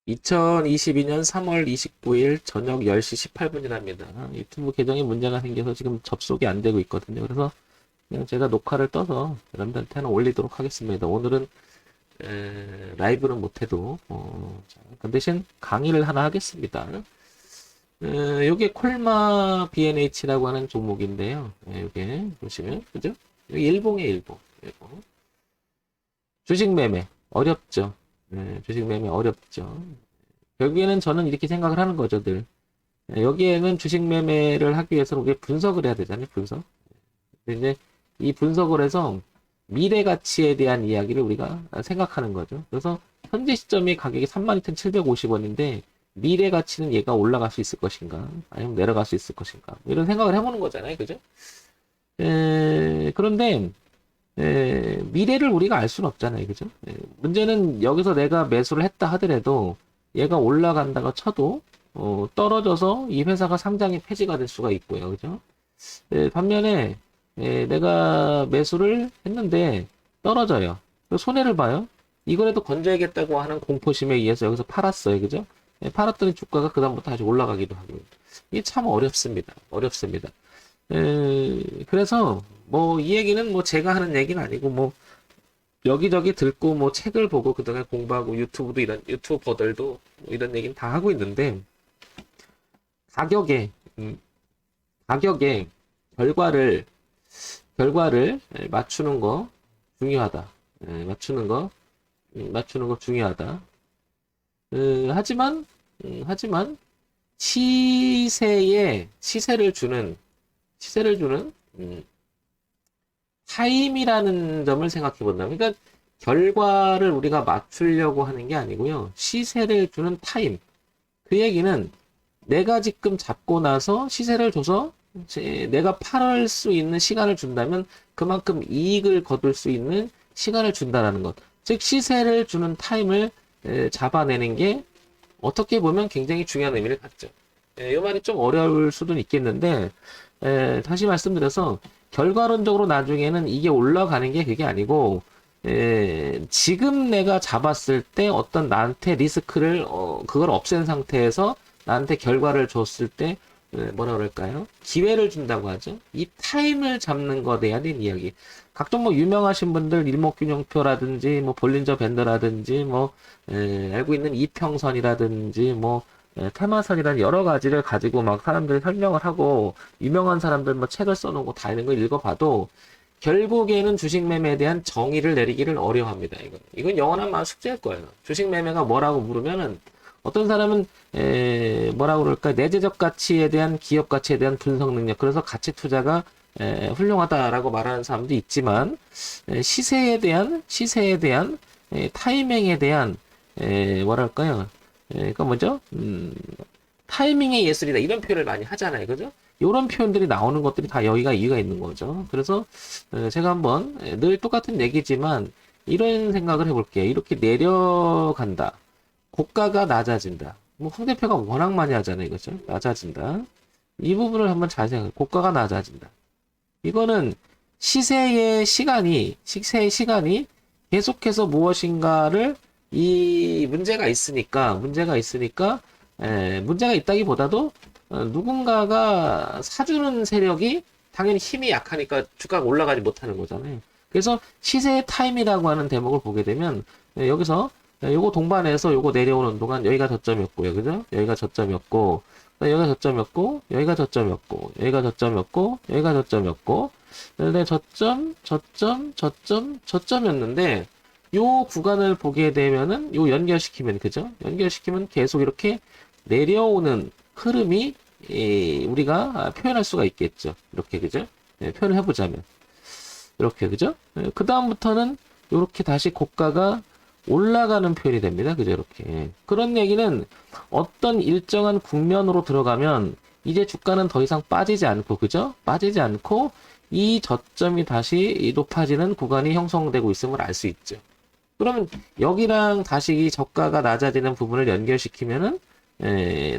2022년 3월 29일 저녁 10시 18분이랍니다. 유튜브 계정에 문제가 생겨서 지금 접속이 안 되고 있거든요. 그래서 그냥 제가 녹화를 떠서 여러분들한테는 올리도록 하겠습니다. 오늘은 라이브는 못해도 그 대신 강의를 하나 하겠습니다. 요게 콜마 BNH라고 하는 종목인데요. 요게 보시면 그죠? 여기 일봉이에요, 일봉. 일봉. 주식 매매 어렵죠. 주식 매매 어렵죠. 결국에는 저는 이렇게 생각을 하는 거죠, 늘. 여기에는 주식 매매를 하기 위해서는 우리가 분석을 해야 되잖아요, 분석. 근데 이제 이 분석을 해서 미래 가치에 대한 이야기를 우리가 생각하는 거죠. 그래서 현재 시점의 가격이 32,750원인데 미래 가치는 얘가 올라갈 수 있을 것인가, 아니면 내려갈 수 있을 것인가, 이런 생각을 해보는 거잖아요, 그죠? 그런데 미래를 우리가 알 수는 없잖아요. 그죠? 문제는 여기서 내가 매수를 했다 하더라도 얘가 올라간다가 쳐도 떨어져서 이 회사가 상장이 폐지가 될 수가 있고요. 그죠? 반면에 내가 매수를 했는데 떨어져요. 손해를 봐요. 이거라도 건져야겠다고 하는 공포심에 의해서 여기서 팔았어요. 그죠? 팔았더니 주가가 그다음부터 다시 올라가기도 하고요. 이게 참 어렵습니다. 어렵습니다. 그래서 뭐 이 얘기는 뭐 제가 하는 얘기는 아니고 뭐 여기저기 듣고 뭐 책을 보고 그동안 공부하고 유튜브도 이런 유튜버들도 뭐 이런 얘기는 다 하고 있는데 가격에 가격에 결과를 맞추는 거 중요하다. 맞추는 거 중요하다. 하지만 시세를 주는 타임이라는 점을 생각해 본다면, 그러니까 결과를 우리가 맞추려고 하는 게 아니고요. 시세를 주는 타임. 그 얘기는 내가 지금 잡고 나서 시세를 줘서 내가 팔을 수 있는 시간을 준다면 그만큼 이익을 거둘 수 있는 시간을 준다라는 것. 즉 시세를 주는 타임을 잡아내는 게 어떻게 보면 굉장히 중요한 의미를 갖죠. 이 말이 좀 어려울 수도 있겠는데 다시 말씀드려서 결과론적으로 나중에는 이게 올라가는 게 그게 아니고 지금 내가 잡았을 때 어떤 나한테 리스크를 그걸 없앤 상태에서 나한테 결과를 줬을 때 뭐라 그럴까요? 기회를 준다고 하죠. 이 타임을 잡는 것에 대한 이야기. 각종 뭐 유명하신 분들 일목균형표라든지 뭐 볼린저 밴드라든지 뭐 알고 있는 이평선이라든지 뭐 테마선이라는 여러 가지를 가지고 막 사람들이 설명을 하고 유명한 사람들 뭐 책을 써놓고 다 이런 걸 읽어봐도 결국에는 주식 매매에 대한 정의를 내리기를 어려워합니다. 이건 영원한 마음 숙제일 거예요. 주식 매매가 뭐라고 물으면은 어떤 사람은 뭐라고 그럴까 내재적 가치에 대한 기업 가치에 대한 분석 능력 그래서 가치 투자가 훌륭하다라고 말하는 사람도 있지만 시세에 대한 타이밍에 대한 뭐랄까요? 그러니까 뭐죠? 타이밍의 예술이다 이런 표현을 많이 하잖아요, 그죠? 이런 표현들이 나오는 것들이 다 여기가 이유가 있는 거죠. 그래서 제가 한번 늘 똑같은 얘기지만 이런 생각을 해볼게요. 이렇게 내려간다. 고가가 낮아진다. 뭐 황 대표가 워낙 많이 하잖아요, 그죠? 낮아진다. 이 부분을 한번 잘 생각해. 고가가 낮아진다. 이거는 시세의 시간이 계속해서 무엇인가를 이 문제가 있으니까 문제가 있다기보다도 누군가가 사주는 세력이 당연히 힘이 약하니까 주가가 올라가지 못하는 거잖아요. 그래서 시세의 타임이라고 하는 대목을 보게 되면 여기서 요거 동반해서 요거 내려오는 동안 여기가 저점이었고요. 그죠? 여기가 저점이었고 여기가 저점이었고 여기가 저점이었고 여기가 저점이었고 여기가 저점이었고 근데 저점이었는데 요 구간을 보게 되면은 요 연결시키면 그죠? 연결시키면 계속 이렇게 내려오는 흐름이 우리가 표현할 수가 있겠죠. 이렇게 그죠? 표현을 해보자면 이렇게 그죠? 그 다음부터는 이렇게 다시 고가가 올라가는 표현이 됩니다. 그죠? 이렇게 그런 얘기는 어떤 일정한 국면으로 들어가면 이제 주가는 더 이상 빠지지 않고 그죠? 빠지지 않고 이 저점이 다시 높아지는 구간이 형성되고 있음을 알 수 있죠. 그러면 여기랑 다시 이 저가가 낮아지는 부분을 연결시키면은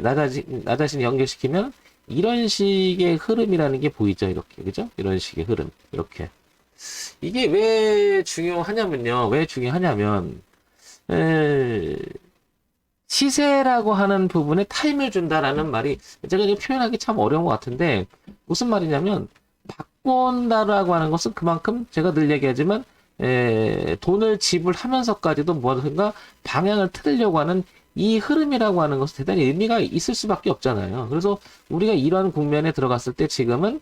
낮아지는 연결시키면 이런 식의 흐름이라는 게 보이죠. 이렇게 그죠? 이런 식의 흐름 이렇게 이게 왜 중요하냐면 시세라고 하는 부분에 타임을 준다라는 말이 제가 이제 표현하기 참 어려운 것 같은데 무슨 말이냐면 바꾼다라고 하는 것은 그만큼 제가 늘 얘기하지만 돈을 지불하면서까지도 무엇인가 방향을 틀으려고 하는 이 흐름이라고 하는 것은 대단히 의미가 있을 수밖에 없잖아요. 그래서 우리가 이러한 국면에 들어갔을 때 지금은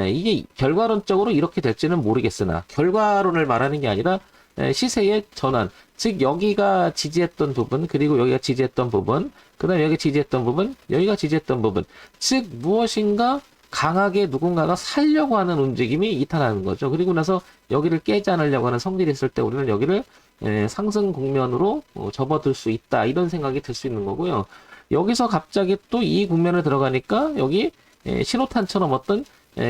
이게 결과론적으로 이렇게 될지는 모르겠으나 결과론을 말하는 게 아니라 시세의 전환, 즉 여기가 지지했던 부분, 그리고 여기가 지지했던 부분, 그 다음에 여기가 지지했던 부분, 여기가 지지했던 부분, 즉 무엇인가 강하게 누군가가 살려고 하는 움직임이 나타나는 거죠. 그리고 나서 여기를 깨지 않으려고 하는 성질이 있을 때 우리는 여기를 상승 국면으로 접어들 수 있다, 이런 생각이 들 수 있는 거고요. 여기서 갑자기 또 이 국면에 들어가니까 여기 신호탄처럼 어떤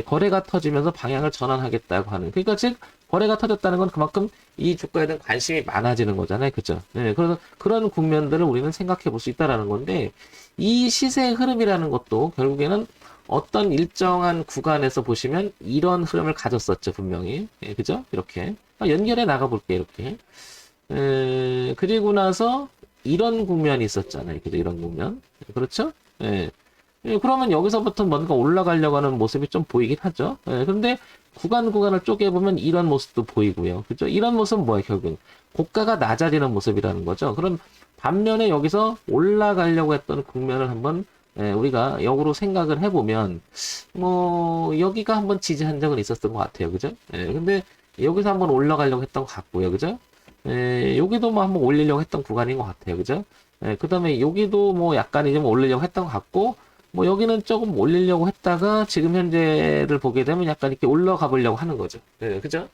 거래가 터지면서 방향을 전환하겠다고 하는, 그러니까 즉 거래가 터졌다는 건 그만큼 이 주가에 대한 관심이 많아지는 거잖아요. 그죠? 그래서 그런 국면들을 우리는 생각해 볼 수 있다라는 건데, 이 시세의 흐름이라는 것도 결국에는 어떤 일정한 구간에서 보시면 이런 흐름을 가졌었죠, 분명히. 그죠? 이렇게. 연결해 나가볼게요, 이렇게. 그리고 나서 이런 국면이 있었잖아요. 그죠? 이런 국면. 그렇죠? 그러면 여기서부터 뭔가 올라가려고 하는 모습이 좀 보이긴 하죠. 그런데 구간을 쪼개보면 이런 모습도 보이고요. 그죠? 이런 모습은 뭐예요, 결국은? 고가가 낮아지는 모습이라는 거죠. 그럼 반면에 여기서 올라가려고 했던 국면을 한번 우리가 역으로 생각을 해보면, 여기가 한번 지지한 적은 있었던 것 같아요. 그죠? 근데 여기서 한번 올라가려고 했던 것 같고요. 그죠? 여기도 뭐 한번 올리려고 했던 구간인 것 같아요. 그죠? 그 다음에 여기도 뭐 약간 이제 뭐 올리려고 했던 것 같고, 뭐 여기는 조금 올리려고 했다가 지금 현재를 보게 되면 약간 이렇게 올라가 보려고 하는 거죠. 그죠?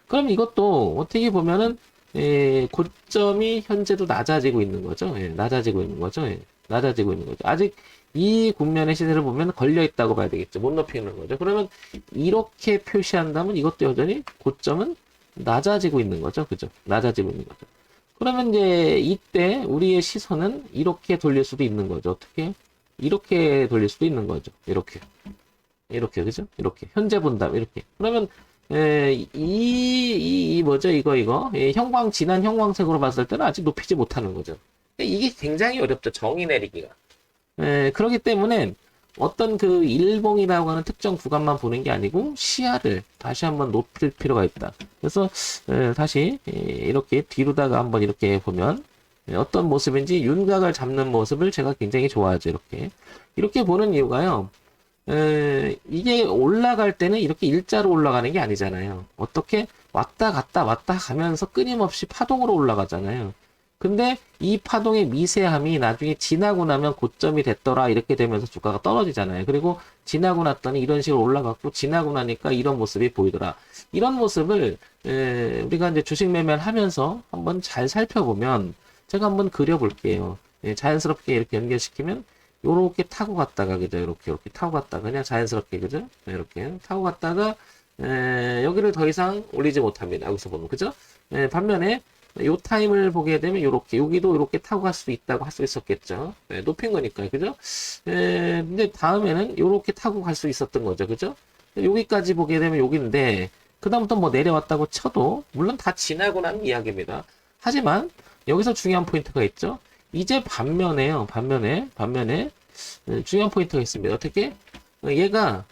그럼 이것도 어떻게 보면은 고점이 현재도 낮아지고 있는 거죠. 낮아지고 있는 거죠. 낮아지고 있는 거죠. 아직 이 국면의 시세를 보면 걸려 있다고 봐야 되겠죠. 못 높이는 거죠. 그러면 이렇게 표시한다면 이것도 여전히 고점은 낮아지고 있는 거죠. 그죠? 낮아지고 있는 거죠. 그러면 이제 이때 우리의 시선은 이렇게 돌릴 수도 있는 거죠. 어떻게? 이렇게 돌릴 수도 있는 거죠. 이렇게, 그죠? 이렇게. 현재 본다면, 이렇게. 그러면, 뭐죠? 이거. 진한 형광색으로 봤을 때는 아직 높이지 못하는 거죠. 이게 굉장히 어렵죠. 정의 내리기가. 그렇기 때문에 어떤 그 일봉이라고 하는 특정 구간만 보는 게 아니고 시야를 다시 한번 높일 필요가 있다. 그래서, 다시, 이렇게 뒤로다가 한번 이렇게 보면, 어떤 모습인지 윤곽을 잡는 모습을 제가 굉장히 좋아하죠. 이렇게 보는 이유가요. 이게 올라갈 때는 이렇게 일자로 올라가는 게 아니잖아요. 어떻게 왔다 갔다 가면서 끊임없이 파동으로 올라가잖아요. 근데 이 파동의 미세함이 나중에 지나고 나면 고점이 됐더라, 이렇게 되면서 주가가 떨어지잖아요. 그리고 지나고 났더니 이런 식으로 올라갔고, 지나고 나니까 이런 모습이 보이더라. 이런 모습을 우리가 이제 주식 매매를 하면서 한번 잘 살펴보면, 제가 한번 그려볼게요. 자연스럽게 이렇게 연결시키면 요렇게 타고 갔다가, 그죠? 이렇게 타고 갔다가 그냥 자연스럽게, 그죠? 이렇게 타고 갔다가 여기를 더 이상 올리지 못합니다. 여기서 보면, 그죠? 반면에 요 타임을 보게 되면 요렇게, 여기도 이렇게 타고 갈 수 있다고 할 수 있었겠죠. 높인 거니까요. 그죠? 근데 다음에는 요렇게 타고 갈 수 있었던 거죠. 그죠? 여기까지 보게 되면 여기인데, 그다음부터 뭐 내려왔다고 쳐도, 물론 다 지나고 난 이야기입니다. 하지만, 여기서 중요한 포인트가 있죠. 이제 반면에 중요한 포인트가 있습니다. 어떻게? 내가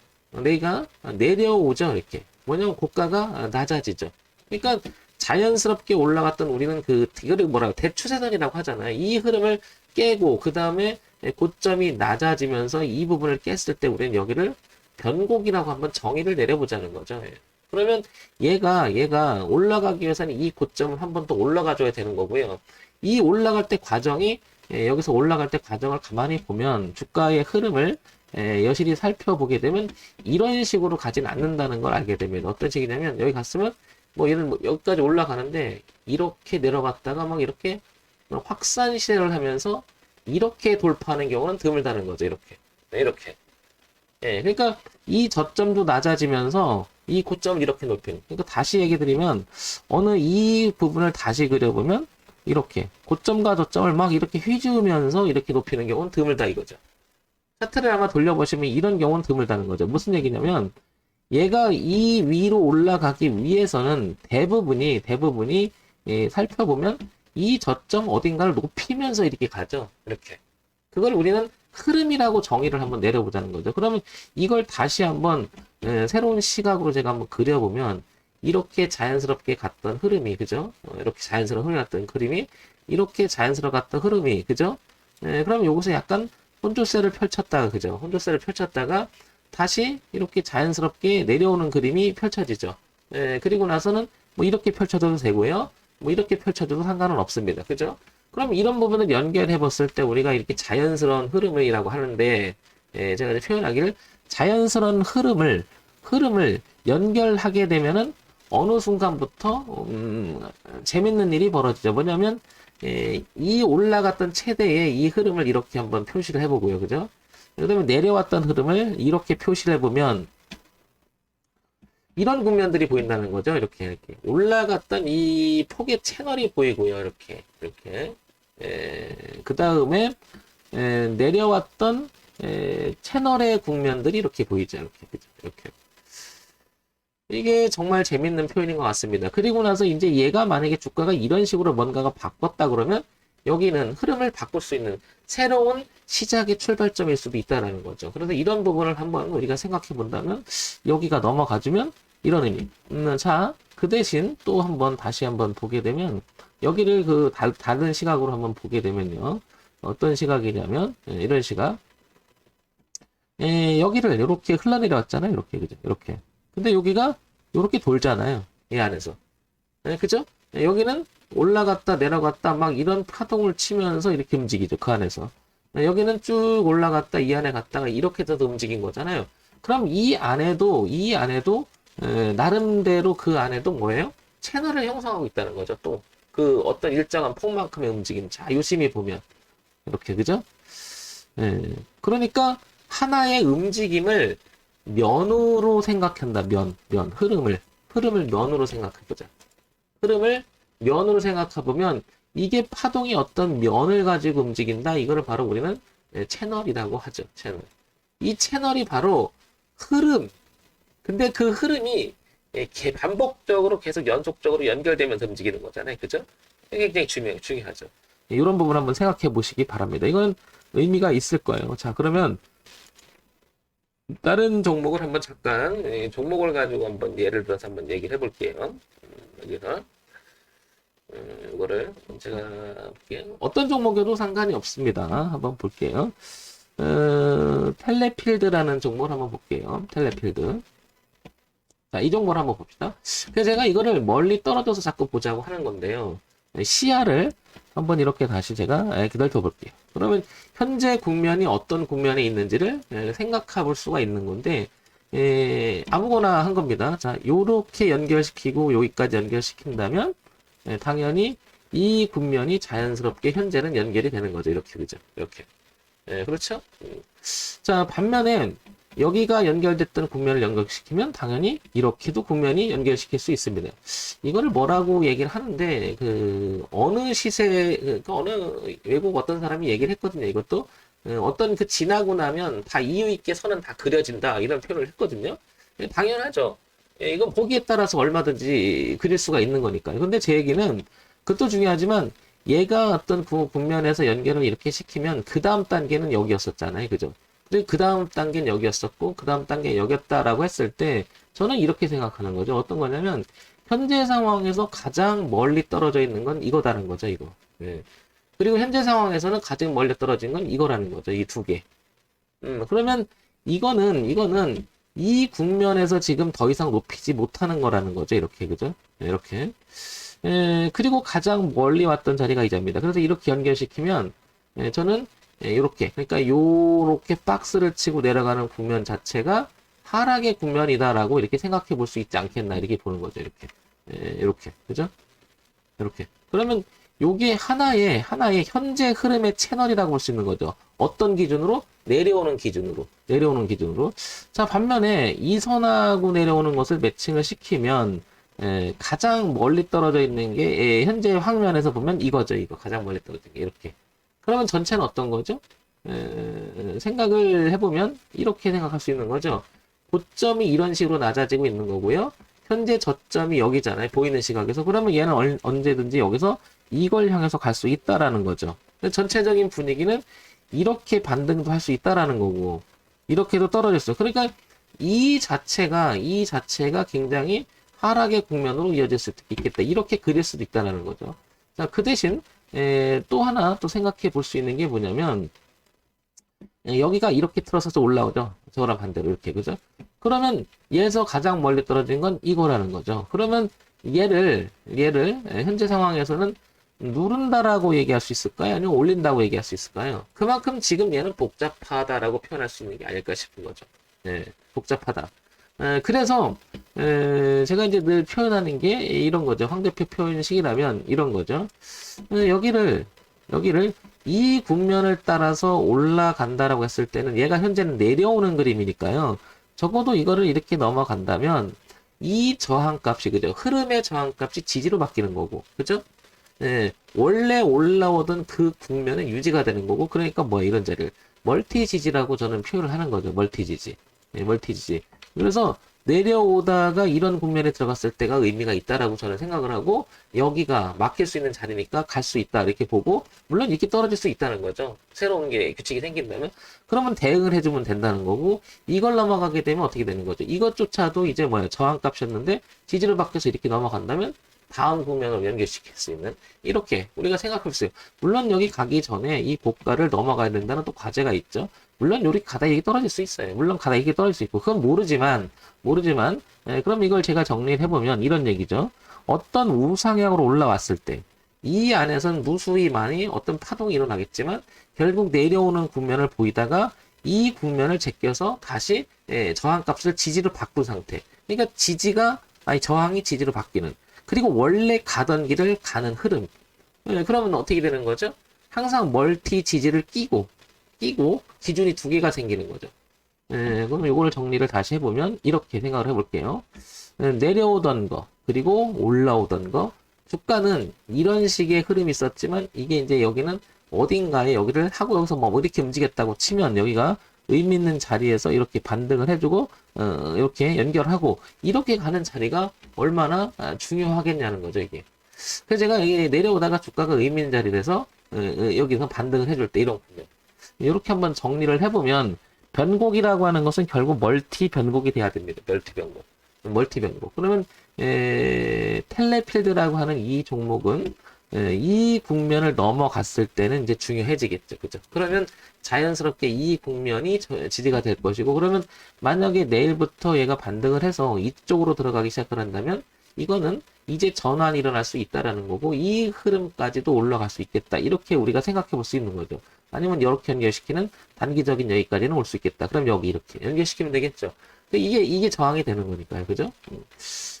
내려오죠. 이렇게. 뭐냐면 고가가 낮아지죠. 그러니까 자연스럽게 올라갔던 우리는 이거를 대추세선이라고 하잖아요. 이 흐름을 깨고 그 다음에 고점이 낮아지면서 이 부분을 깼을 때 우리는 여기를 변곡이라고 한번 정의를 내려보자는 거죠. 그러면 얘가 올라가기 위해서는 이 고점을 한 번 더 올라가 줘야 되는 거고요. 이 올라갈 때 과정이, 여기서 올라갈 때 과정을 가만히 보면 주가의 흐름을 여실히 살펴보게 되면 이런 식으로 가진 않는다는 걸 알게 되면, 어떤 식이냐면 여기 갔으면 얘는 여기까지 올라가는데 이렇게 내려갔다가 막 이렇게 확산 시세를 하면서 이렇게 돌파하는 경우는 드물다는 거죠. 이렇게. 그러니까 이 저점도 낮아지면서 이 고점을 이렇게 높이는. 그러니까 다시 얘기 드리면, 어느 이 부분을 다시 그려보면 이렇게 고점과 저점을 막 이렇게 휘저으면서 이렇게 높이는 경우는 드물다 이거죠. 차트를 아마 돌려보시면 이런 경우는 드물다는 거죠. 무슨 얘기냐면, 얘가 이 위로 올라가기 위해서는 대부분이 살펴보면 이 저점 어딘가를 높이면서 이렇게 가죠. 이렇게. 그걸 우리는 흐름이라고 정의를 한번 내려보자는 거죠. 그러면 이걸 다시 한번 새로운 시각으로 제가 한번 그려보면 이렇게 자연스럽게 갔던 흐름이, 그죠? 이렇게 자연스러운 흐름이 갔던 흐름이 이렇게 자연스럽게 갔던 흐름이, 그죠? 그러면 여기서 약간 혼조세를 펼쳤다가, 그죠? 혼조세를 펼쳤다가 다시 이렇게 자연스럽게 내려오는 그림이 펼쳐지죠. 그리고 나서는 뭐 이렇게 펼쳐도 되고요. 뭐 이렇게 펼쳐도 상관은 없습니다. 그죠? 그럼 이런 부분을 연결해 봤을 때 우리가 이렇게 자연스러운 흐름이라고 하는데, 제가 이제 표현하기를 자연스러운 흐름을 연결하게 되면은 어느 순간부터 재밌는 일이 벌어지죠. 뭐냐면 이 올라갔던 최대의 이 흐름을 이렇게 한번 표시를 해보고요. 그죠? 그다음에 내려왔던 흐름을 이렇게 표시를 해보면 이런 국면들이 보인다는 거죠. 이렇게 올라갔던 이 폭의 채널이 보이고요. 이렇게 그 다음에 내려왔던 채널의 국면들이 이렇게 보이죠. 이렇게. 이게 정말 재밌는 표현인 것 같습니다. 그리고 나서 이제 얘가 만약에 주가가 이런 식으로 뭔가가 바꿨다 그러면 여기는 흐름을 바꿀 수 있는 새로운 시작의 출발점일 수도 있다는 거죠. 그래서 이런 부분을 한번 우리가 생각해 본다면 여기가 넘어가주면 이런 의미. 자, 그 대신 또 한번 다시 한번 보게 되면 여기를 그 다른 시각으로 한번 보게 되면요. 어떤 시각이냐면 이런 시각. 여기를 이렇게 흘러내려왔잖아요. 이렇게, 그죠? 이렇게. 근데 여기가 이렇게 돌잖아요. 이 안에서. 그죠? 여기는 올라갔다 내려갔다 막 이런 파동을 치면서 이렇게 움직이죠. 그 안에서. 여기는 쭉 올라갔다 이 안에 갔다가 이렇게 해서 움직인 거잖아요. 그럼 이 안에도 나름대로 그 안에도 뭐예요? 채널을 형성하고 있다는 거죠. 또 그 어떤 일정한 폭만큼의 움직임. 자, 유심히 보면 이렇게, 그죠? 그러니까 하나의 움직임을 면으로 생각한다. 흐름을 면으로 생각해보자. 흐름을 면으로 생각해보면 이게 파동이 어떤 면을 가지고 움직인다. 이거를 바로 우리는 채널이라고 하죠. 채널. 이 채널이 바로 흐름. 근데 그 흐름이 이렇게 반복적으로 계속 연속적으로 연결되면서 움직이는 거잖아요. 그죠? 이게 굉장히 중요하죠. 이런 부분 한번 생각해 보시기 바랍니다. 이건 의미가 있을 거예요. 자, 그러면 다른 종목을 한번 잠깐 종목을 가지고 한번 예를 들어서 한번 얘기를 해볼게요. 여기서 이거를 제가 볼게요. 어떤 종목에도 상관이 없습니다. 한번 볼게요. 텔레필드라는 종목을 한번 볼게요. 텔레필드. 자, 이 종목을 한번 봅시다. 그래서 제가 이거를 멀리 떨어져서 자꾸 보자고 하는 건데요. 시야를 한번 이렇게 다시 제가 넓혀 볼게요. 그러면 현재 국면이 어떤 국면에 있는지를 생각해 볼 수가 있는 건데, 아무거나 한 겁니다. 자, 요렇게 연결시키고 여기까지 연결시킨다면 당연히 이 국면이 자연스럽게 현재는 연결이 되는 거죠. 이렇게, 그죠? 이렇게. 그렇죠? 자, 반면에 여기가 연결됐던 국면을 연결시키면 당연히 이렇게도 국면이 연결시킬 수 있습니다. 이거를 뭐라고 얘기를 하는데 어느 시세 어느 외국 어떤 사람이 얘기를 했거든요. 이것도 어떤 그 지나고 나면 다 이유 있게 선은 다 그려진다 이런 표현을 했거든요. 당연하죠. 이건 보기에 따라서 얼마든지 그릴 수가 있는 거니까요. 근데 제 얘기는 그것도 중요하지만 얘가 어떤 국면에서 연결을 이렇게 시키면 그 다음 단계는 여기였었잖아요. 그죠? 그 다음 단계는 여기였었고 그 다음 단계는 여기였다라고 했을 때 저는 이렇게 생각하는 거죠. 어떤 거냐면 현재 상황에서 가장 멀리 떨어져 있는 건 이거다는 거죠. 이거. 그리고 현재 상황에서는 가장 멀리 떨어진 건 이거라는 거죠. 이 두 개. 그러면 이거는 이 국면에서 지금 더 이상 높이지 못하는 거라는 거죠. 이렇게. 그죠? 이렇게. 그리고 가장 멀리 왔던 자리가 이 자리입니다. 그래서 이렇게 연결시키면 저는 이렇게, 그러니까 요렇게 박스를 치고 내려가는 국면 자체가 하락의 국면이다라고 이렇게 생각해 볼 수 있지 않겠나 이렇게 보는 거죠. 이렇게, 그죠? 이렇게. 그러면 요게 하나의 현재 흐름의 채널이라고 볼 수 있는 거죠. 어떤 기준으로? 내려오는 기준으로. 자, 반면에 이 선하고 내려오는 것을 매칭을 시키면 가장 멀리 떨어져 있는 게 현재 화면에서 보면 이거죠. 이거 가장 멀리 떨어진 게 이렇게. 그러면 전체는 어떤 거죠? 생각을 해보면 이렇게 생각할 수 있는 거죠. 고점이 이런 식으로 낮아지고 있는 거고요. 현재 저점이 여기잖아요. 보이는 시각에서. 그러면 얘는 언제든지 여기서 이걸 향해서 갈 수 있다라는 거죠. 전체적인 분위기는 이렇게 반등도 할 수 있다라는 거고, 이렇게도 떨어졌어요. 그러니까 이 자체가 굉장히 하락의 국면으로 이어질 수도 있겠다. 이렇게 그릴 수도 있다라는 거죠. 자, 그 대신 또 하나 또 생각해 볼 수 있는 게 뭐냐면, 여기가 이렇게 틀어서서 올라오죠. 저거랑 반대로 이렇게, 그죠? 그러면 얘에서 가장 멀리 떨어진 건 이거라는 거죠. 그러면 얘를 현재 상황에서는 누른다라고 얘기할 수 있을까요? 아니면 올린다고 얘기할 수 있을까요? 그만큼 지금 얘는 복잡하다라고 표현할 수 있는 게 아닐까 싶은 거죠. 예, 복잡하다. 그래서 제가 이제 늘 표현하는 게 이런 거죠. 황 대표 표현식이라면 이런 거죠. 여기를 이 국면을 따라서 올라간다라고 했을 때는 얘가 현재는 내려오는 그림이니까요. 적어도 이거를 이렇게 넘어간다면 이 저항값이, 그죠? 흐름의 저항값이 지지로 바뀌는 거고, 그죠? 예, 원래 올라오던 그 국면은 유지가 되는 거고, 그러니까 뭐 이런 자리를 멀티 지지라고 저는 표현을 하는 거죠. 멀티 지지. 예, 멀티 지지. 그래서 내려오다가 이런 국면에 들어갔을 때가 의미가 있다라고 저는 생각을 하고, 여기가 막힐 수 있는 자리니까 갈 수 있다 이렇게 보고, 물론 이렇게 떨어질 수 있다는 거죠. 새로운 게 규칙이 생긴다면. 그러면 대응을 해주면 된다는 거고, 이걸 넘어가게 되면 어떻게 되는 거죠? 이것조차도 이제 뭐야, 저항값이었는데 지지를 바뀌어서 이렇게 넘어간다면 다음 국면으로 연결시킬 수 있는, 이렇게 우리가 생각해보세요. 물론 여기 가기 전에 이 고가를 넘어가야 된다는 또 과제가 있죠. 물론 여기 가다 이게 떨어질 수 있어요. 물론 가다 이게 떨어질 수 있고, 그건 모르지만, 그럼 이걸 제가 정리를 해보면 이런 얘기죠. 어떤 우상향으로 올라왔을 때, 이 안에선 무수히 많이 어떤 파동이 일어나겠지만, 결국 내려오는 국면을 보이다가 이 국면을 제껴서 다시 저항값을 지지로 바꾼 상태. 그러니까 저항이 지지로 바뀌는. 그리고 원래 가던 길을 가는 흐름. 그러면 어떻게 되는 거죠? 항상 멀티 지지를 끼고 기준이 두 개가 생기는 거죠. 그럼 이걸 정리를 다시 해보면 이렇게 생각을 해볼게요. 내려오던 거, 그리고 올라오던 거. 주가는 이런 식의 흐름이 있었지만, 이게 이제 여기는 어딘가에 여기를 하고 여기서 뭐 이렇게 움직였다고 치면, 여기가 의미 있는 자리에서 이렇게 반등을 해주고, 이렇게 연결하고, 이렇게 가는 자리가 얼마나 중요하겠냐는 거죠, 이게. 그래서 제가 이게 내려오다가 주가가 의미 있는 자리에서, 여기서 반등을 해줄 때 이런 국면. 이렇게 한번 정리를 해보면, 변곡이라고 하는 것은 결국 멀티 변곡이 돼야 됩니다. 멀티 변곡. 그러면 텔레필드라고 하는 이 종목은 이 국면을 넘어갔을 때는 이제 중요해지겠죠. 그죠? 그러면 자연스럽게 이 국면이 지지가 될 것이고, 그러면 만약에 내일부터 얘가 반등을 해서 이쪽으로 들어가기 시작을 한다면, 이거는 이제 전환이 일어날 수 있다라는 거고, 이 흐름까지도 올라갈 수 있겠다. 이렇게 우리가 생각해 볼 수 있는 거죠. 아니면 이렇게 연결시키는 단기적인 여기까지는 올 수 있겠다. 그럼 여기 이렇게 연결시키면 되겠죠. 이게 저항이 되는 거니까요. 그죠?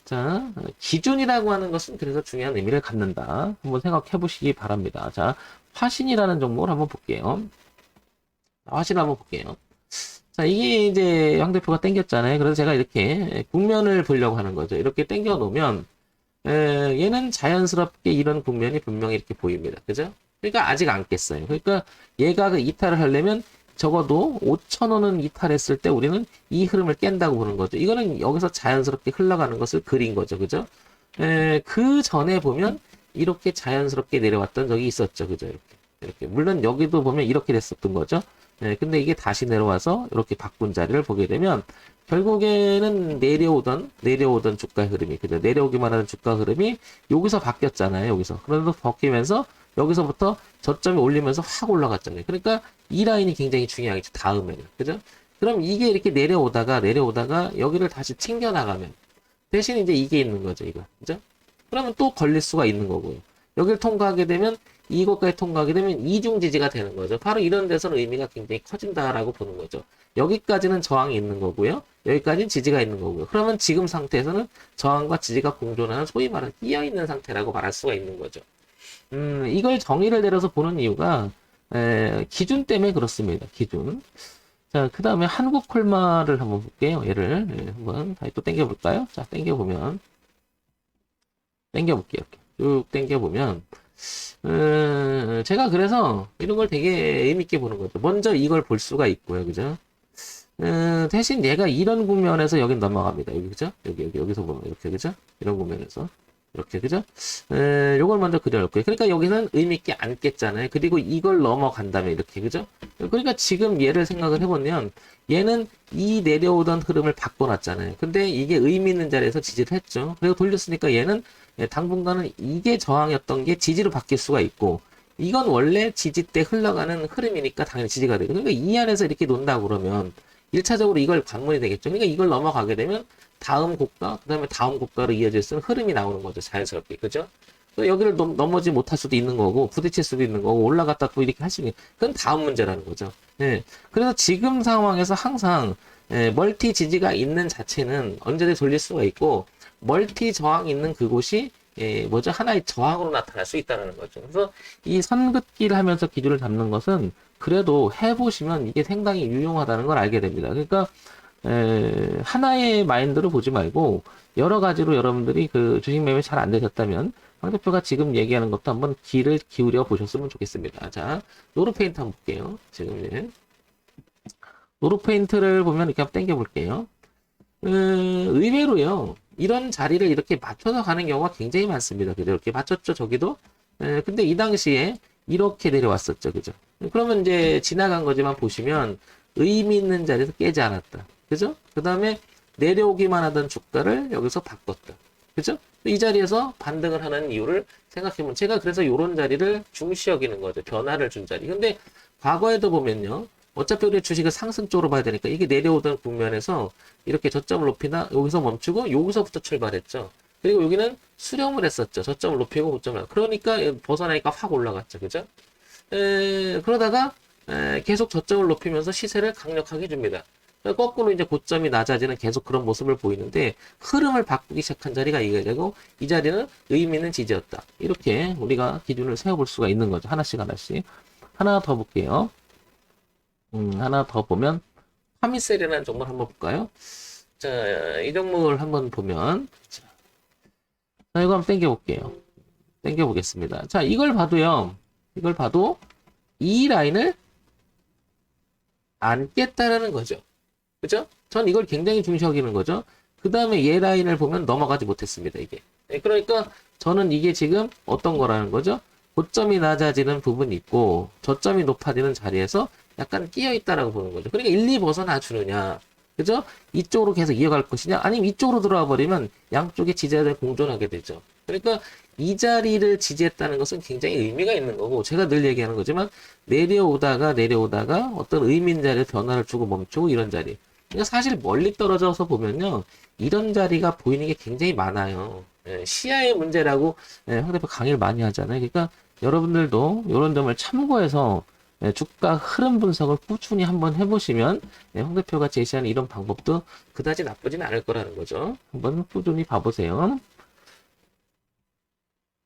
자, 기준이라고 하는 것은 그래서 중요한 의미를 갖는다. 한번 생각해 보시기 바랍니다. 자, 화신이라는 종목을 한번 볼게요. 화신 한번 볼게요. 자, 이게 이제 황 대표가 땡겼잖아요. 그래서 제가 이렇게 국면을 보려고 하는 거죠. 이렇게 땡겨 놓으면 얘는 자연스럽게 이런 국면이 분명히 이렇게 보입니다. 그죠? 그러니까 아직 안 깼어요. 그러니까 얘가 그 이탈을 하려면 적어도 5,000원은 이탈했을 때 우리는 이 흐름을 깬다고 보는 거죠. 이거는 여기서 자연스럽게 흘러가는 것을 그린 거죠. 그죠? 그 전에 보면 이렇게 자연스럽게 내려왔던 적이 있었죠. 그죠? 이렇게. 물론 여기도 보면 이렇게 됐었던 거죠. 근데 이게 다시 내려와서 이렇게 바꾼 자리를 보게 되면 결국에는 내려오던 주가 흐름이, 그죠? 내려오기만 하는 주가 흐름이 여기서 바뀌었잖아요. 여기서. 그래서 바뀌면서 여기서부터 저점이 올리면서 확 올라갔잖아요. 그러니까 이 라인이 굉장히 중요하겠죠. 다음에는. 그죠? 그럼 이게 이렇게 내려오다가 여기를 다시 튕겨나가면 대신 이제 이게 있는 거죠. 이거. 그죠? 그러면 또 걸릴 수가 있는 거고요. 여기를 통과하게 되면 이것까지 통과하게 되면 이중 지지가 되는 거죠. 바로 이런 데서는 의미가 굉장히 커진다라고 보는 거죠. 여기까지는 저항이 있는 거고요. 여기까지는 지지가 있는 거고요. 그러면 지금 상태에서는 저항과 지지가 공존하는 소위 말하는 끼어 있는 상태라고 말할 수가 있는 거죠. 이걸 정의를 내려서 보는 이유가 기준 때문에 그렇습니다. 기준. 자, 그 다음에 한국콜마를 한번 볼게요. 얘를 한번 다시 또 당겨볼까요? 자, 당겨볼게요. 이렇게 쭉 당겨보면 제가 그래서 이런 걸 되게 의미있게 보는 거죠. 먼저 이걸 볼 수가 있고요. 그죠? 대신 얘가 이런 국면에서 여긴 넘어갑니다. 여기, 그죠? 여기서 보면 이렇게, 그죠? 이런 국면에서. 이렇게, 그죠? 요걸 먼저 그려놓고요. 그러니까 여기는 의미있게 앉겠잖아요. 그리고 이걸 넘어간다면 이렇게, 그죠? 그러니까 지금 얘를 생각을 해보면 얘는 이 내려오던 흐름을 바꿔놨잖아요. 근데 이게 의미 있는 자리에서 지지를 했죠. 그리고 돌렸으니까 얘는 당분간은 이게 저항이었던 게 지지로 바뀔 수가 있고, 이건 원래 지지 때 흘러가는 흐름이니까 당연히 지지가 되고, 그러니까 이 안에서 이렇게 논다고 그러면 1차적으로 이걸 관문이 되겠죠. 그러니까 이걸 넘어가게 되면 다음 고가, 그 다음에 다음 고가로 이어질 수 있는 흐름이 나오는 거죠. 자연스럽게. 그죠? 여기를 넘어지 못할 수도 있는 거고, 부딪힐 수도 있는 거고, 올라갔다 또 이렇게 할 수 있는, 그건 다음 문제라는 거죠. 예. 그래서 지금 상황에서 항상, 멀티 지지가 있는 자체는 언제든 돌릴 수가 있고, 멀티 저항이 있는 그곳이, 뭐죠? 하나의 저항으로 나타날 수 있다는 거죠. 그래서 이 선긋기를 하면서 기준을 잡는 것은 그래도 해보시면 이게 상당히 유용하다는 걸 알게 됩니다. 그러니까, 하나의 마인드로 보지 말고 여러 가지로 여러분들이 그 주식 매매 잘 안 되셨다면 황 대표가 지금 얘기하는 것도 한번 귀를 기울여 보셨으면 좋겠습니다. 자, 노루페인트 한번 볼게요. 지금 노루페인트를 보면 이렇게 한번 당겨 볼게요. 의외로요. 이런 자리를 이렇게 맞춰서 가는 경우가 굉장히 많습니다. 그죠? 이렇게 맞췄죠, 저기도. 근데 이 당시에 이렇게 내려왔었죠. 그죠? 그러면 이제 지나간 거지만 보시면 의미 있는 자리에서 깨지 않았다. 그죠? 그 다음에 내려오기만 하던 주가를 여기서 바꿨다. 그죠? 이 자리에서 반등을 하는 이유를 생각해보면 제가 그래서 이런 자리를 중시 여기는 거죠. 변화를 준 자리. 근데 과거에도 보면요. 어차피 우리 주식을 상승 쪽으로 봐야 되니까 이게 내려오던 국면에서 이렇게 저점을 높이나 여기서 멈추고 여기서부터 출발했죠. 그리고 여기는 수렴을 했었죠. 저점을 높이고 고점을. 그러니까 벗어나니까 확 올라갔죠. 그죠? 그러다가 계속 저점을 높이면서 시세를 강력하게 줍니다. 거꾸로 이제 고점이 낮아지는 계속 그런 모습을 보이는데 흐름을 바꾸기 시작한 자리가 이게 되고 이 자리는 의미 있는 지지였다. 이렇게 우리가 기준을 세워볼 수가 있는 거죠. 하나씩 하나씩. 하나 더 볼게요. 하나 더 보면 파미셀이라는 종목을 한번 볼까요? 자, 이 종목을 한번 보면 자, 이거 한번 당겨볼게요. 당겨보겠습니다. 자, 이걸 봐도요. 이걸 봐도 이 라인을 안 깼다라는 거죠. 그죠? 전 이걸 굉장히 중시 여기는 거죠. 그 다음에 얘 라인을 보면 넘어가지 못했습니다, 이게. 그러니까 저는 이게 지금 어떤 거라는 거죠? 고점이 낮아지는 부분이 있고, 저점이 높아지는 자리에서 약간 끼어 있다라고 보는 거죠. 그러니까 1, 2 벗어나 주느냐. 그죠? 이쪽으로 계속 이어갈 것이냐? 아니면 이쪽으로 들어와 버리면 양쪽의 지지자들이 공존하게 되죠. 그러니까 이 자리를 지지했다는 것은 굉장히 의미가 있는 거고, 제가 늘 얘기하는 거지만, 내려오다가 어떤 의미 있는 자리에 변화를 주고 멈추고 이런 자리. 그러니까 사실 멀리 떨어져서 보면요. 이런 자리가 보이는 게 굉장히 많아요. 시야의 문제라고 황 대표 강의를 많이 하잖아요. 그러니까 여러분들도 이런 점을 참고해서 주가 흐름 분석을 꾸준히 한번 해보시면 황 대표가 제시하는 이런 방법도 그다지 나쁘진 않을 거라는 거죠. 한번 꾸준히 봐보세요.